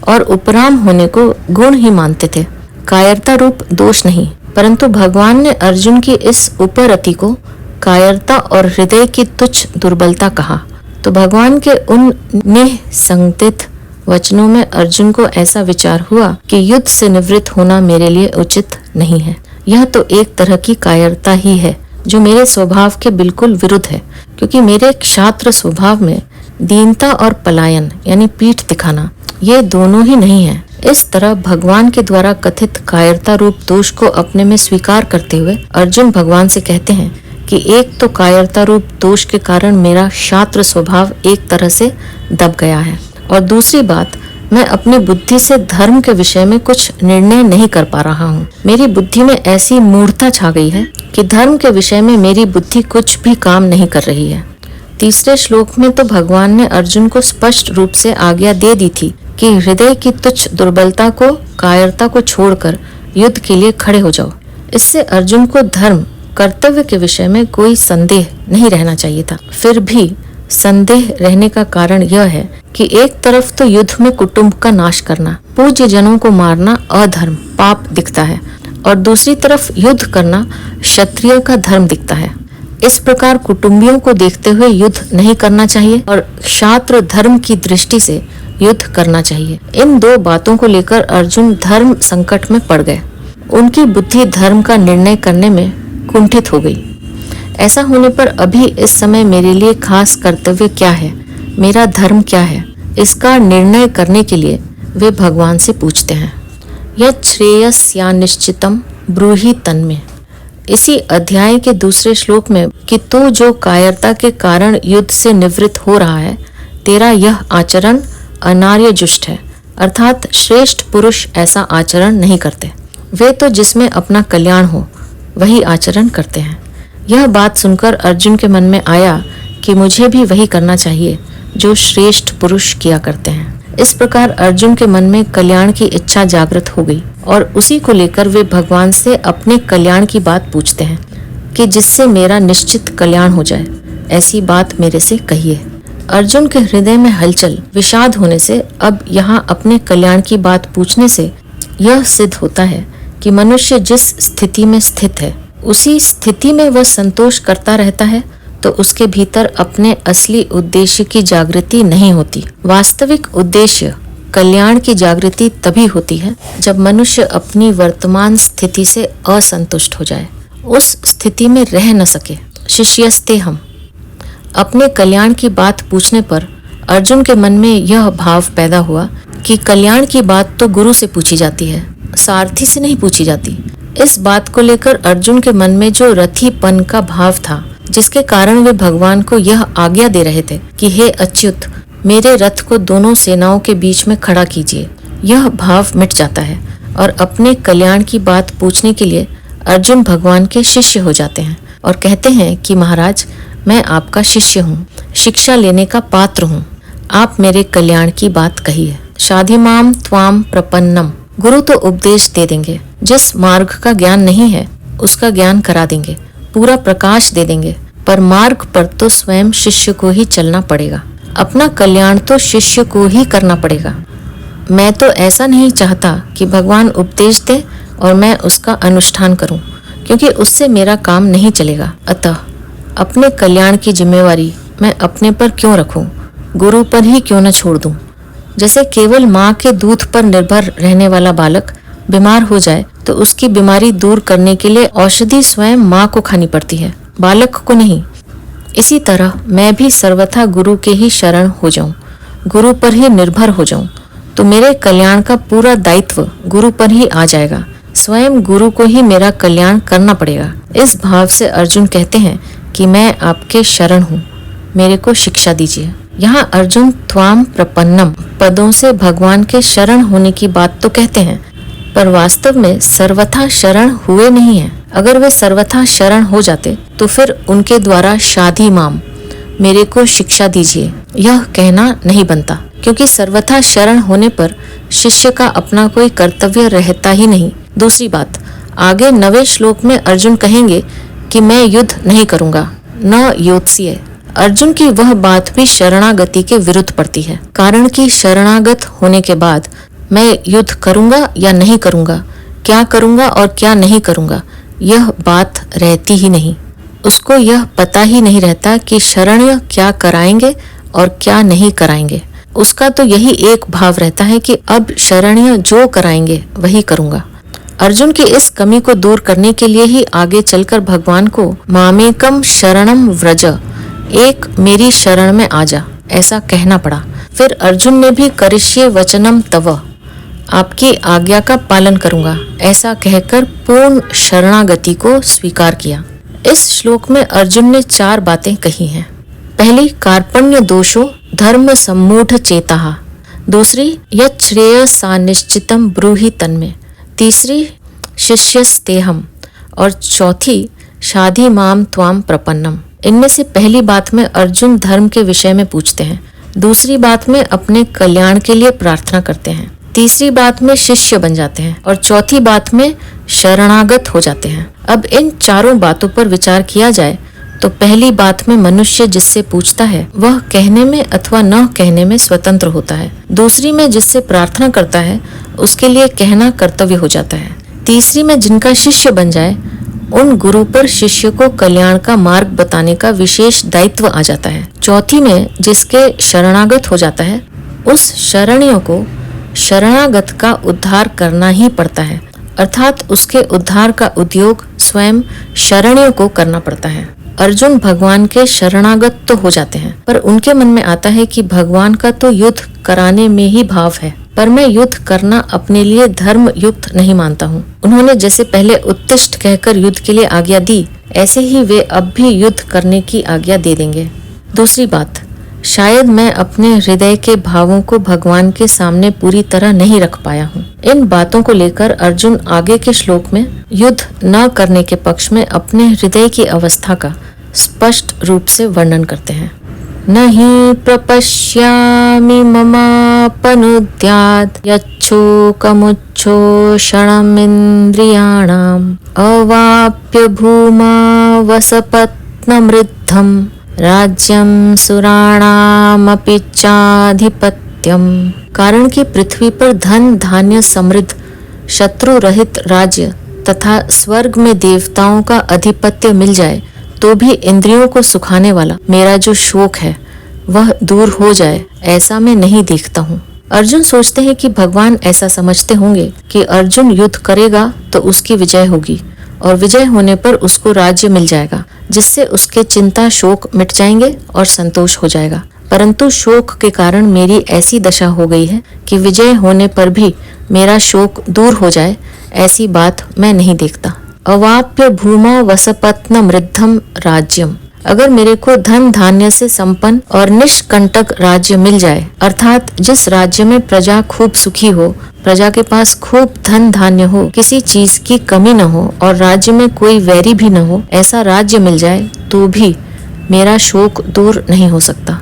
और उपराम होने को गुण ही मानते थे, कायरता रूप दोष नहीं। परंतु भगवान ने अर्जुन की इस उपरति को कायरता और हृदय की तुच्छ दुर्बलता कहा, तो भगवान के उन निसंदिग्ध वचनों में अर्जुन को ऐसा विचार हुआ कि युद्ध से निवृत्त होना मेरे लिए उचित नहीं है। यह तो एक तरह की कायरता ही है जो मेरे स्वभाव के बिल्कुल विरुद्ध है, क्योंकि मेरे क्षात्र स्वभाव में दीनता और पलायन यानी पीठ दिखाना ये दोनों ही नहीं है। इस तरह भगवान के द्वारा कथित कायरता रूप दोष को अपने में स्वीकार करते हुए अर्जुन भगवान से कहते हैं कि एक तो कायरता रूप दोष के कारण मेरा क्षात्र स्वभाव एक तरह से दब गया है, और दूसरी बात मैं अपनी बुद्धि से धर्म के विषय में कुछ निर्णय नहीं कर पा रहा हूँ। मेरी बुद्धि में ऐसी मूढ़ता छा गई है कि धर्म के विषय में मेरी बुद्धि कुछ भी काम नहीं कर रही है। तीसरे श्लोक में तो भगवान ने अर्जुन को स्पष्ट रूप से आज्ञा दे दी थी कि हृदय की तुच्छ दुर्बलता को, कायरता को छोड़कर युद्ध के लिए खड़े हो जाओ। इससे अर्जुन को धर्म कर्तव्य के विषय में कोई संदेह नहीं रहना चाहिए था। फिर भी संदेह रहने का कारण यह है कि एक तरफ तो युद्ध में कुटुंब का नाश करना, पूज्य जनों को मारना अधर्म पाप दिखता है, और दूसरी तरफ युद्ध करना क्षत्रिय का धर्म दिखता है। इस प्रकार कुटुंबियों को देखते हुए युद्ध नहीं करना चाहिए और क्षात्र धर्म की दृष्टि से युद्ध करना चाहिए। इन दो बातों को लेकर अर्जुन धर्म संकट में पड़ गए। उनकी बुद्धि धर्म का निर्णय करने में कुंठित हो गई। ऐसा होने पर अभी इस समय मेरे लिए खास कर्तव्य क्या है, मेरा धर्म क्या है, इसका निर्णय करने के लिए वे भगवान से पूछते हैं। यत् श्रेयस्या निश्चितम ब्रूहि तन्मे। इसी अध्याय के दूसरे श्लोक में कि तू जो कायरता के कारण युद्ध से निवृत्त हो रहा है, तेरा यह आचरण अनार्यजुष्ट है, अर्थात श्रेष्ठ पुरुष ऐसा आचरण नहीं करते। वे तो जिसमें अपना कल्याण हो वही आचरण करते हैं। यह बात सुनकर अर्जुन के मन में आया कि मुझे भी वही करना चाहिए जो श्रेष्ठ पुरुष किया करते हैं। इस प्रकार अर्जुन के मन में कल्याण की इच्छा जागृत हो गई और उसी को लेकर वे भगवान से अपने कल्याण की बात पूछते हैं कि जिससे मेरा निश्चित कल्याण हो जाए, ऐसी बात मेरे से कहिए। अर्जुन के हृदय में हलचल, विषाद होने से अब यहाँ अपने कल्याण की बात पूछने से यह सिद्ध होता है कि मनुष्य जिस स्थिति में स्थित है उसी स्थिति में वह संतोष करता रहता है, तो उसके भीतर अपने असली उद्देश्य की जागृति नहीं होती। वास्तविक उद्देश्य कल्याण की जागृति तभी होती है जब मनुष्य अपनी वर्तमान स्थिति से असंतुष्ट हो जाए, उस स्थिति में रह न सके। शिष्यस्ते हम। अपने कल्याण की बात पूछने पर अर्जुन के मन में यह भाव पैदा हुआ कि कल्याण की बात तो गुरु से पूछी जाती है, सारथी से नहीं पूछी जाती। इस बात को लेकर अर्जुन के मन में जो रथीपन का भाव था, जिसके कारण वे भगवान को यह आज्ञा दे रहे थे कि हे अच्युत, मेरे रथ को दोनों सेनाओं के बीच में खड़ा कीजिए, यह भाव मिट जाता है और अपने कल्याण की बात पूछने के लिए अर्जुन भगवान के शिष्य हो जाते हैं और कहते हैं कि महाराज, मैं आपका शिष्य हूँ, शिक्षा लेने का पात्र हूँ, आप मेरे कल्याण की बात कहिए। शाधिमाम त्वाम प्रपन्नम। गुरु तो उपदेश दे देंगे, जिस मार्ग का ज्ञान नहीं है उसका ज्ञान करा देंगे, पूरा प्रकाश दे देंगे, पर मार्ग पर तो स्वयं शिष्य को ही चलना पड़ेगा। अपना कल्याण तो शिष्य को ही करना पड़ेगा। मैं तो ऐसा नहीं चाहता कि भगवान उपदेश दे और मैं उसका अनुष्ठान करूं, क्योंकि उससे मेरा काम नहीं चलेगा। अतः अपने कल्याण की जिम्मेवारी मैं अपने पर क्यों रखूं, गुरु पर ही क्यों न छोड़ दूं। जैसे केवल माँ के दूध पर निर्भर रहने वाला बालक बीमार हो जाए तो उसकी बीमारी दूर करने के लिए औषधि स्वयं माँ को खानी पड़ती है, बालक को नहीं। इसी तरह मैं भी सर्वथा गुरु के ही शरण हो जाऊं, गुरु पर ही निर्भर हो जाऊं, तो मेरे कल्याण का पूरा दायित्व गुरु पर ही आ जाएगा। स्वयं गुरु को ही मेरा कल्याण करना पड़ेगा। इस भाव से अर्जुन कहते हैं कि मैं आपके शरण हूँ, मेरे को शिक्षा दीजिए। यहाँ अर्जुन त्वाम प्रपन्नम पदों से भगवान के शरण होने की बात तो कहते हैं, पर वास्तव में सर्वथा शरण हुए नहीं हैं। अगर वे सर्वथा शरण हो जाते तो फिर उनके द्वारा शाधी माम, मेरे को शिक्षा दीजिए, यह कहना नहीं बनता, क्योंकि सर्वथा शरण होने पर शिष्य का अपना कोई कर्तव्य रहता ही नहीं। दूसरी बात, आगे 9वें श्लोक में अर्जुन कहेंगे कि मैं युद्ध नहीं करूंगा, न योत्स्य। अर्जुन की वह बात भी शरणागति के विरुद्ध पड़ती है, कारण कि शरणागत होने के बाद मैं युद्ध करूंगा या नहीं करूंगा, क्या करूंगा और क्या नहीं करूंगा, यह बात रहती ही नहीं। उसको यह पता ही नहीं रहता कि शरण्य क्या कराएंगे और क्या नहीं कराएंगे। उसका तो यही एक भाव रहता है कि अब शरण्य जो कराएंगे वही करूंगा। अर्जुन की इस कमी को दूर करने के लिए ही आगे चलकर भगवान को मामेकम शरणम व्रज, एक मेरी शरण में आ जा, ऐसा कहना पड़ा। फिर अर्जुन ने भी करिष्ये वचनम तव, आपकी आज्ञा का पालन करूंगा, ऐसा कहकर पूर्ण शरणागति को स्वीकार किया। इस श्लोक में अर्जुन ने 4 बातें कही हैं। पहली, कार्पण्य दोषो धर्म सम्मूढ़ चेता। दूसरी, यत् श्रेयसा निश्चितम ब्रूहि तन्मे। तीसरी, शिष्यस्तेहम। और चौथी, शाधी माम त्वाम प्रपन्नम। इनमें से पहली बात में अर्जुन धर्म के विषय में पूछते हैं, दूसरी बात में अपने कल्याण के लिए प्रार्थना करते हैं, तीसरी बात में शिष्य बन जाते हैं और चौथी बात में शरणागत हो जाते हैं। अब इन चारों बातों पर विचार किया जाए तो पहली बात में मनुष्य जिससे पूछता है वह कहने में अथवा न कहने में स्वतंत्र होता है। दूसरी में जिससे प्रार्थना करता है उसके लिए कहना कर्तव्य हो जाता है। तीसरी में जिनका शिष्य बन जाए उन गुरु पर शिष्य को कल्याण का मार्ग बताने का विशेष दायित्व आ जाता है। चौथी में जिसके शरणागत हो जाता है उस शरणियों को शरणागत का उद्धार करना ही पड़ता है। अर्थात उसके उद्धार का उद्योग स्वयं शरणियों को करना पड़ता है। अर्जुन भगवान के शरणागत तो हो जाते हैं, पर उनके मन में आता है कि भगवान का तो युद्ध कराने में ही भाव है, पर मैं युद्ध करना अपने लिए धर्म युक्त नहीं मानता हूँ। उन्होंने जैसे पहले उत्तिष्ठ कहकर युद्ध के लिए आज्ञा दी, ऐसे ही वे अब भी युद्ध करने की आज्ञा दे देंगे। दूसरी बात, शायद मैं अपने हृदय के भावों को भगवान के सामने पूरी तरह नहीं रख पाया हूँ। इन बातों को लेकर अर्जुन आगे के श्लोक में युद्ध न करने के पक्ष में अपने हृदय की अवस्था का स्पष्ट रूप से वर्णन करते हैं। नहि प्रपश्यामि ममापनुद्यात् यच्छोकमुच्छोषणमिन्द्रियाणाम् अवाप्य भूमा वसपत्नमृद्धम् राज्यं सुराणामपि चाधिपत्यम। कारण कि पृथ्वी पर धन धान्य समृद्ध शत्रु रहित राज्य तथा स्वर्ग में देवताओं का अधिपत्य मिल जाए तो भी इंद्रियों को सुखाने वाला मेरा जो शोक है वह दूर हो जाए, ऐसा मैं नहीं देखता हूँ। अर्जुन सोचते हैं कि भगवान ऐसा समझते होंगे कि अर्जुन युद्ध करेगा तो उसकी विजय होगी और विजय होने पर उसको राज्य मिल जाएगा, जिससे उसके चिंता शोक मिट जाएंगे और संतोष हो जाएगा। परंतु शोक के कारण मेरी ऐसी दशा हो गई है कि विजय होने पर भी मेरा शोक दूर हो जाए, ऐसी बात मैं नहीं देखता। अवाप्य भूमा वसपत्न मृद्धम राज्यम। अगर मेरे को धन धान्य से संपन्न और निष्कंटक राज्य मिल जाए, अर्थात जिस राज्य में प्रजा खूब सुखी हो, प्रजा के पास खूब धन धान्य हो, किसी चीज की कमी न हो और राज्य में कोई वैरी भी न हो, ऐसा राज्य मिल जाए तो भी मेरा शोक दूर नहीं हो सकता।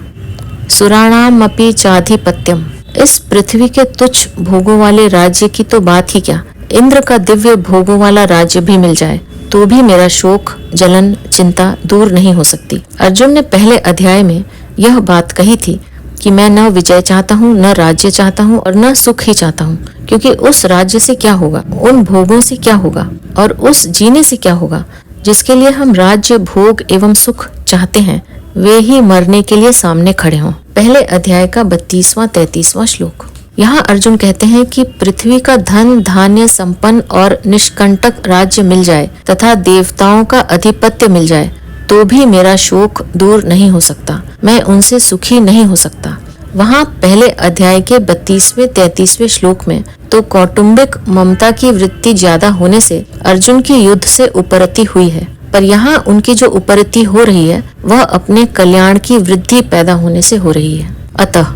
सुराणाम अपि चाधिपत्यम। इस पृथ्वी के तुच्छ भोगों वाले राज्य की तो बात ही क्या, इंद्र का दिव्य भोगों वाला राज्य भी मिल जाए तो भी मेरा शोक जलन चिंता दूर नहीं हो सकती। अर्जुन ने पहले अध्याय में यह बात कही थी कि मैं न विजय चाहता हूँ, न राज्य चाहता हूँ और न सुख ही चाहता हूँ, क्योंकि उस राज्य से क्या होगा, उन भोगों से क्या होगा और उस जीने से क्या होगा जिसके लिए हम राज्य भोग एवं सुख चाहते हैं, वे ही मरने के लिए सामने खड़े हों। पहले अध्याय का 32वां 33वां श्लोक। यहाँ अर्जुन कहते हैं कि पृथ्वी का धन धान्य संपन्न और निष्कंटक राज्य मिल जाए तथा देवताओं का अधिपत्य मिल जाए तो भी मेरा शोक दूर नहीं हो सकता, मैं उनसे सुखी नहीं हो सकता। वहाँ पहले अध्याय के 32वें 33वें श्लोक में तो कौटुंबिक ममता की वृत्ति ज्यादा होने से अर्जुन की युद्ध से उपरति हुई है, पर यहाँ उनकी जो उपरति हो रही है वह अपने कल्याण की वृद्धि पैदा होने से हो रही है। अतः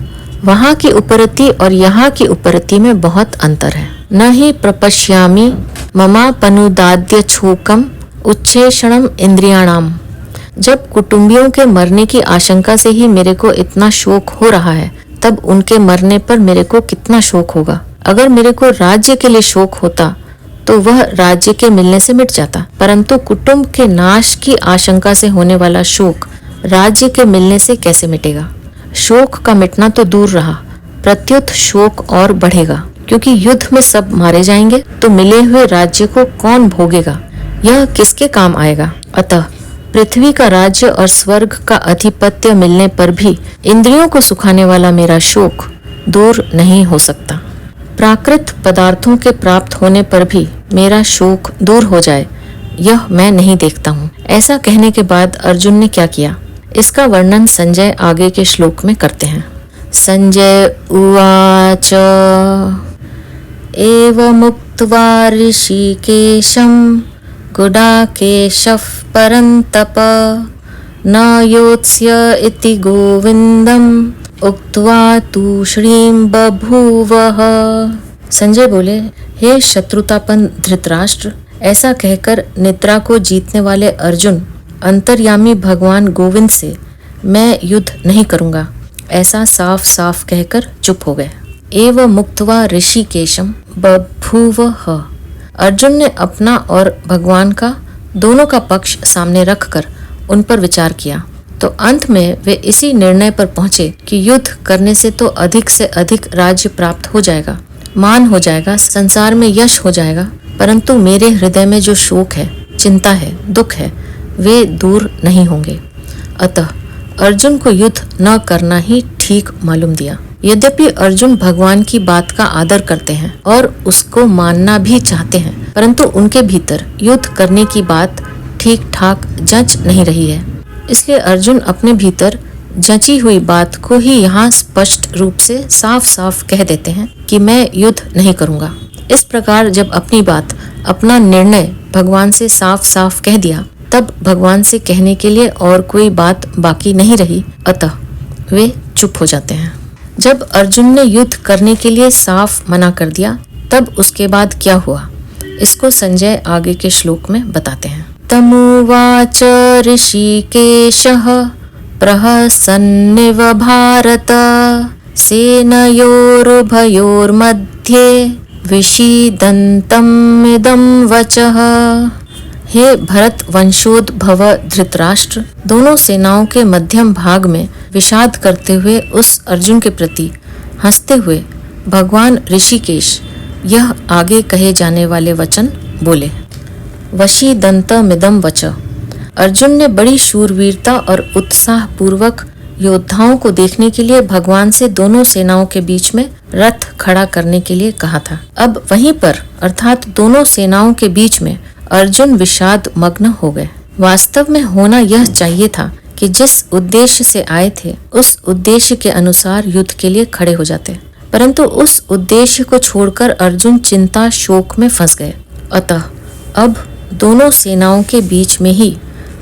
वहाँ की उपरति और यहाँ की उपरति में बहुत अंतर है। न ही प्रपश्यामि ममापनुदाद्य छोकम उच्छेषणम इंद्रियाणाम। जब कुटुंबियों के मरने की आशंका से ही मेरे को इतना शोक हो रहा है, तब उनके मरने पर मेरे को कितना शोक होगा। अगर मेरे को राज्य के लिए शोक होता तो वह राज्य के मिलने से मिट जाता, परंतु कुटुंब के नाश की आशंका से होने वाला शोक राज्य के मिलने से कैसे मिटेगा। शोक का मिटना तो दूर रहा, प्रत्युत शोक और बढ़ेगा, क्योंकि युद्ध में सब मारे जाएंगे तो मिले हुए राज्य को कौन भोगेगा, यह किसके काम आएगा। अतः पृथ्वी का राज्य और स्वर्ग का अधिपत्य मिलने पर भी इंद्रियों को सुखाने वाला मेरा शोक दूर नहीं हो सकता। प्राकृत पदार्थों के प्राप्त होने पर भी मेरा शोक दूर हो जाए, यह मैं नहीं देखता हूँ। ऐसा कहने के बाद अर्जुन ने क्या किया, इसका वर्णन संजय आगे के श्लोक में करते हैं। संजय उवाच एवमुक्त्वा ऋषिकेशं गुडाकेशः परन्तप न योत्स्य इति गोविंदम उक्त्वा तूष्णीं बभूवः। संजय बोले, हे शत्रुतापन धृतराष्ट्र, ऐसा कहकर निद्रा को जीतने वाले अर्जुन अंतर्यामी भगवान गोविंद से मैं युद्ध नहीं करूंगा, ऐसा साफ साफ कहकर चुप हो गए। एव मुक्त्वा ऋषिकेशम बभूवः। अर्जुन ने अपना और भगवान का दोनों का पक्ष सामने रखकर उन पर विचार किया, तो अंत में वे इसी निर्णय पर पहुंचे कि युद्ध करने से तो अधिक से अधिक राज्य प्राप्त हो जाएगा, मान हो जाएगा, संसार में यश हो जाएगा, परंतु मेरे हृदय में जो शोक है, चिंता है, दुख है, वे दूर नहीं होंगे। अतः अर्जुन को युद्ध न करना ही ठीक मालूम दिया। यद्यपि अर्जुन भगवान की बात का आदर करते हैं और उसको मानना भी चाहते हैं, परंतु उनके भीतर युद्ध करने की बात ठीक ठाक जंच नहीं रही है। इसलिए अर्जुन अपने भीतर जंची हुई बात को ही यहाँ स्पष्ट रूप से साफ साफ कह देते हैं कि मैं युद्ध नहीं करूँगा। इस प्रकार जब अपनी बात, अपना निर्णय भगवान से साफ साफ कह दिया, तब भगवान से कहने के लिए और कोई बात बाकी नहीं रही, अतः वे चुप हो जाते हैं। जब अर्जुन ने युद्ध करने के लिए साफ मना कर दिया, तब उसके बाद क्या हुआ, इसको संजय आगे के श्लोक में बताते हैं। तमुवाच ऋषिकेशः प्रहसन्निव भारत सेनयोरुभयोर्मध्ये विषीदन्तमिदं वचः। हे भरत वंशोद्भव धृतराष्ट्र, दोनों सेनाओं के मध्यम भाग में विषाद करते हुए उस अर्जुन के प्रति हंसते हुए भगवान ऋषिकेश यह आगे कहे जाने वाले वचन बोले। वशीदन्तमिदं वच। अर्जुन ने बड़ी शूरवीरता और उत्साह पूर्वक योद्धाओं को देखने के लिए भगवान से दोनों सेनाओं के बीच में रथ खड़ा करने के लिए कहा था। अब वहीं पर अर्थात दोनों सेनाओं के बीच में अर्जुन विषाद मग्न हो गए। वास्तव में होना यह चाहिए था कि जिस उद्देश्य से आए थे उस उद्देश्य के अनुसार युद्ध के लिए खड़े हो जाते, परंतु उस उद्देश्य को छोड़कर अर्जुन चिंता शोक में फंस गए। अतः अब दोनों सेनाओं के बीच में ही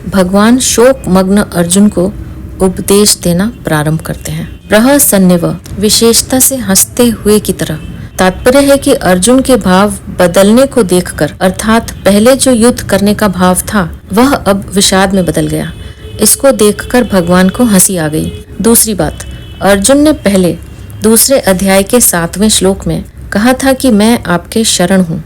भगवान शोक मग्न अर्जुन को उपदेश देना प्रारंभ करते हैं। प्रहसन्निव विशेषता से हंसते हुए की तरह। तात्पर्य है कि अर्जुन के भाव बदलने को देखकर, अर्थात पहले जो युद्ध करने का भाव था वह अब विषाद में बदल गया। इसको देखकर भगवान को हंसी आ गई। दूसरी बात, अर्जुन ने पहले दूसरे अध्याय के 7वें श्लोक में कहा था कि मैं आपके शरण हूँ,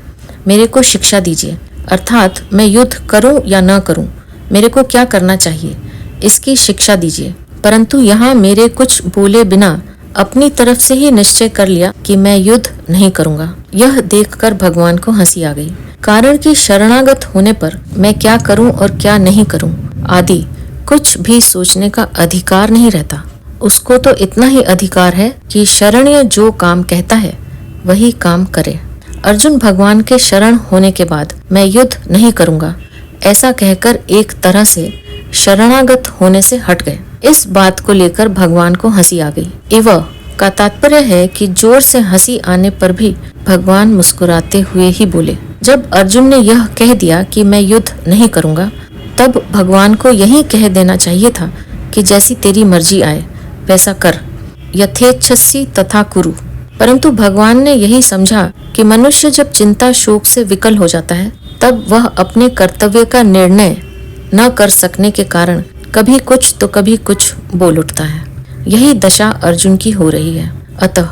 मेरे को शिक्षा दीजिए, अर्थात मैं युद्ध करूं या न करूं, मेरे को क्या करना चाहिए इसकी शिक्षा दीजिए। परंतु यहाँ मेरे कुछ बोले बिना अपनी तरफ से ही निश्चय कर लिया कि मैं युद्ध नहीं करूंगा। यह देखकर भगवान को हंसी आ गई, कारण कि शरणागत होने पर मैं क्या करूं और क्या नहीं करूं आदि कुछ भी सोचने का अधिकार नहीं रहता। उसको तो इतना ही अधिकार है कि शरणीय जो काम कहता है वही काम करे। अर्जुन भगवान के शरण होने के बाद मैं युद्ध नहीं करूंगा ऐसा कहकर एक तरह से शरणागत होने से हट गए। इस बात को लेकर भगवान को हंसी आ गई। इव का तात्पर्य है कि जोर से हंसी आने पर भी भगवान मुस्कुराते हुए ही बोले। जब अर्जुन ने यह कह दिया कि मैं युद्ध नहीं करूंगा, तब भगवान को यही कह देना चाहिए था कि जैसी तेरी मर्जी आए वैसा कर, यथेच्छसि तथा कुरु। परंतु भगवान ने यही समझा कि मनुष्य जब चिंता शोक से विकल हो जाता है तब वह अपने कर्तव्य का निर्णय न कर सकने के कारण कभी कुछ तो कभी कुछ बोल उठता है। यही दशा अर्जुन की हो रही है। अतः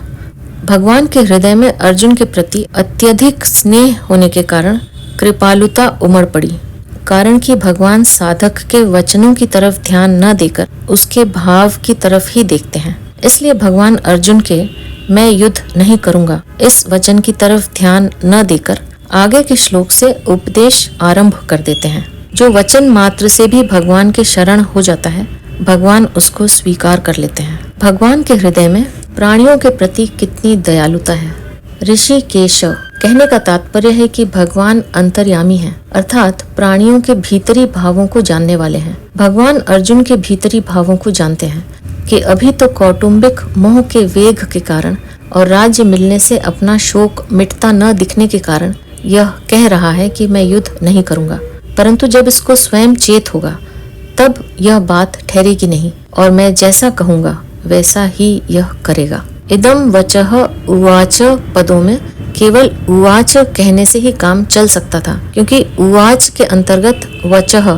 भगवान के हृदय में अर्जुन के प्रति अत्यधिक स्नेह होने के कारण कृपालुता उमड़ पड़ी, कारण कि भगवान साधक के वचनों की तरफ ध्यान न देकर उसके भाव की तरफ ही देखते हैं। इसलिए भगवान अर्जुन के मैं युद्ध नहीं करूंगा इस वचन की तरफ ध्यान न देकर आगे के श्लोक से उपदेश आरंभ कर देते हैं। जो वचन मात्र से भी भगवान के शरण हो जाता है, भगवान उसको स्वीकार कर लेते हैं। भगवान के हृदय में प्राणियों के प्रति कितनी दयालुता है। ऋषिकेश कहने का तात्पर्य है कि भगवान अंतर्यामी हैं, अर्थात प्राणियों के भीतरी भावों को जानने वाले हैं। भगवान अर्जुन के भीतरी भावों को जानते हैं कि अभी तो कौटुंबिक मोह के वेग के कारण और राज्य मिलने से अपना शोक मिटता न दिखने के कारण यह कह रहा है कि मैं युद्ध नहीं करूंगा, परंतु जब इसको स्वयं चेत होगा तब यह बात ठहरेगी नहीं और मैं जैसा कहूंगा वैसा ही यह करेगा। इदम वचः उवाच पदों में केवल उवाच कहने से ही काम चल सकता था, क्योंकि उवाच के अंतर्गत वचः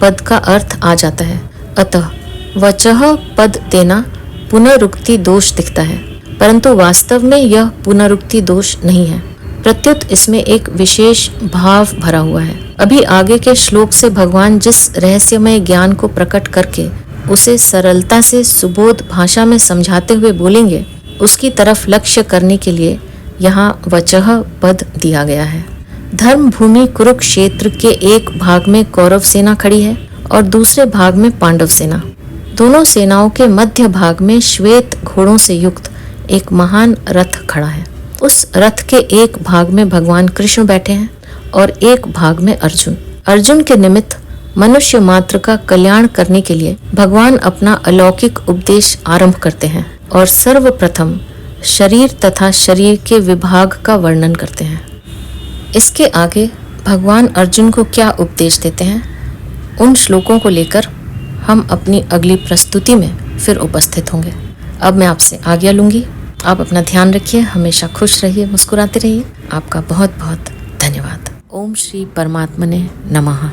पद का अर्थ आ जाता है। अतः वचः पद देना पुनरुक्ति दोष दिखता है, परंतु वास्तव में यह पुनरुक्ति दोष नहीं है, प्रत्युत इसमें एक विशेष भाव भरा हुआ है। अभी आगे के श्लोक से भगवान जिस रहस्यमय ज्ञान को प्रकट करके उसे सरलता से सुबोध भाषा में समझाते हुए बोलेंगे, उसकी तरफ लक्ष्य करने के लिए यहाँ वचः पद दिया गया है। धर्म भूमि कुरुक्षेत्र के एक भाग में कौरव सेना खड़ी है और दूसरे भाग में पांडव सेना। दोनों सेनाओं के मध्य भाग में श्वेत घोड़ों से युक्त एक महान रथ खड़ा है। उस रथ के एक भाग में भगवान कृष्ण बैठे हैं और एक भाग में अर्जुन। अर्जुन के निमित्त मनुष्य मात्र का कल्याण करने के लिए भगवान अपना अलौकिक उपदेश आरंभ करते हैं और सर्वप्रथम शरीर तथा शरीर के विभाग का वर्णन करते हैं। इसके आगे भगवान अर्जुन को क्या उपदेश देते हैं, उन श्लोकों को लेकर हम अपनी अगली प्रस्तुति में फिर उपस्थित होंगे। अब मैं आपसे आज्ञा लूंगी। आप अपना ध्यान रखिए, हमेशा खुश रहिए, मुस्कुराते रहिए। आपका बहुत बहुत धन्यवाद। ओम श्री परमात्मने नमः।